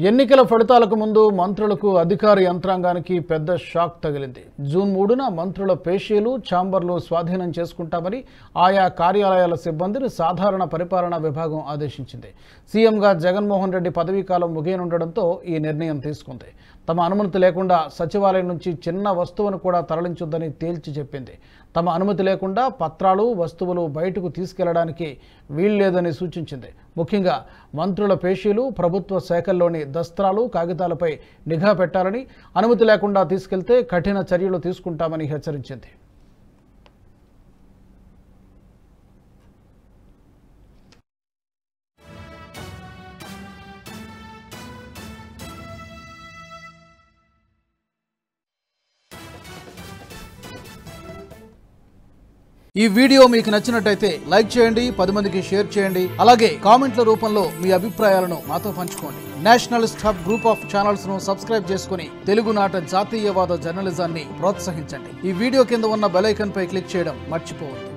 ఎన్నికల ఫలితాలకు ముందు మంత్రులకు అధికార యంత్రాంగానికి పెద్ద షాక్ తగిలింది. జూన్ 3న మంత్రుల పేషీలు ఛాంబర్లు స్వాధీనం చేసుకుంటామని ఆయా కార్యాలయాల సిబ్బందిని సాధారణ పరిపాలనా విభాగం ఆదేశించింది. సీఎంగా జగన్మోహన్ రెడ్డి పదవీకాలం ముగియనుండడంతో ఈ నిర్ణయం తీసుకుంది. తమ అనుమతి లేకుండా సచివాలయం నుంచి చిన్న వస్తువును కూడా తరలించొద్దని తేల్చి చెప్పింది. తమ అనుమతి లేకుండా పత్రాలు వస్తువులు బయటకు తీసుకెళ్లడానికి వీల్లేదని సూచించింది. ముఖ్యంగా మంత్రుల పేషీలు, ప్రభుత్వ శాఖల్లోని దస్త్రాలు, కాగితాలపై నిఘా పెట్టాలని, అనుమతి లేకుండా తీసుకెళ్తే కఠిన చర్యలు తీసుకుంటామని హెచ్చరించింది. ఈ వీడియో మీకు నచ్చినట్టయితే లైక్ చేయండి, 10 మందికి షేర్ చేయండి. అలాగే కామెంట్ల రూపంలో మీ అభిప్రాయాలను మాతో పంచుకోండి. Nationalist hub group of channels ను సబ్స్క్రైబ్ చేసుకుని తెలుగునాట జాతీయవాద జర్నలిజాన్ని ప్రోత్సహించండి. ఈ వీడియో కింద ఉన్న బెల్ ఐకాన్ పై క్లిక్ చేయడం మర్చిపోవద్దు.